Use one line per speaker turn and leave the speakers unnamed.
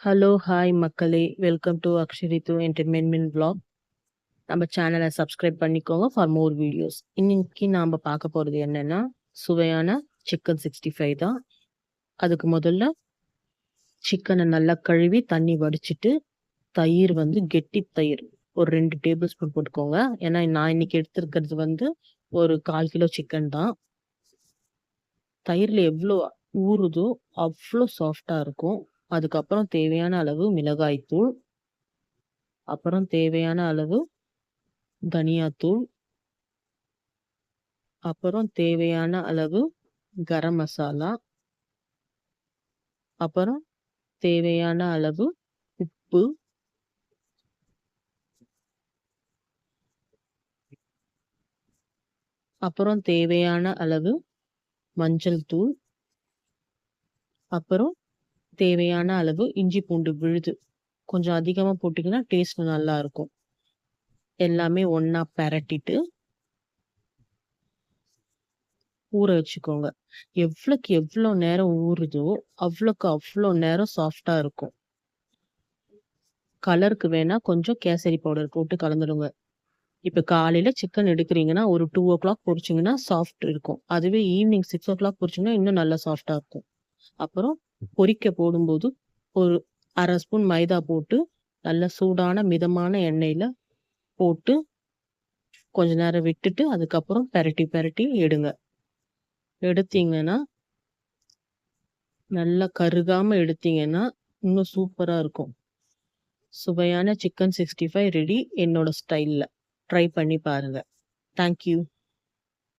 Hello, hi மக்களே! Welcome to Aksharithu entertainment vlog. நம்ம சேனலை சப்ஸ்கிரைப் பண்ணிக்கோங்க ஃபார் மோர் வீடியோஸ். இன்னைக்கு நாம பார்க்க போறது என்னன்னா, சுவையான சிக்கன் 65 தான். அதுக்கு முதல்ல சிக்கனை நல்லா கழுவி தண்ணி வடிச்சிட்டு, தயிர் வந்து கெட்டி தயிர் ஒரு 2 டேபிள் ஸ்பூன் போட்டுக்கோங்க. ஏன்னா நான் இன்னைக்கு எடுத்திருக்கிறது வந்து ஒரு 1/4 கிலோ சிக்கன் தான். தயிர்ல எவ்வளோ ஊறுதோ அவ்வளோ சாஃப்டா இருக்கும். அதுக்கப்புறம் தேவையான அளவு மிளகாய்த்தூள், அப்புறம் தேவையான அளவு தனியாத்தூள், அப்புறம் தேவையான அளவு கரம் மசாலா, அப்புறம் தேவையான அளவு உப்பு, அப்புறம் தேவையான அளவு மஞ்சள் தூள், அப்புறம் தேவையான அளவு இஞ்சி பூண்டு விழுது. கொஞ்சம் அதிகமா போட்டீங்கன்னா டேஸ்ட் நல்லா இருக்கும். எல்லாமே ஒண்ணா பெரட்டிட்டு ஊற வச்சுக்கோங்க. எவ்வளோக்கு எவ்வளோ நேரம் ஊறுதோ அவ்வளோக்கு அவ்வளோ நேரம் சாஃப்டா இருக்கும். கலருக்கு வேணா கொஞ்சம் கேசரி பவுடர் போட்டு கலந்துடுங்க. இப்ப காலையில சிக்கன் எடுக்குறீங்கன்னா, ஒரு 2:00 பொரிச்சீங்கன்னா சாஃப்ட் இருக்கும். அதுவே ஈவினிங் 6:00 பொரிச்சீங்கன்னா, இன்னும் நல்லா சாஃப்ட்டா இருக்கும். அப்புறம் பொரிக்க போடும்போது, ஒரு 1/2 ஸ்பூன் மைதா போட்டு, நல்ல சூடான மிதமான எண்ணெயில போட்டு, கொஞ்ச நேரம் விட்டுட்டு, அதுக்கப்புறம் பெரட்டி பெரட்டி எடுங்க. எடுத்தீங்கன்னா, நல்லா கருகாம எடுத்தீங்கன்னா, இன்னும் சூப்பரா இருக்கும். சுவையான சிக்கன் 65 ரெடி என்னோட ஸ்டைல்ல. ட்ரை பண்ணி பாருங்க. Thank you.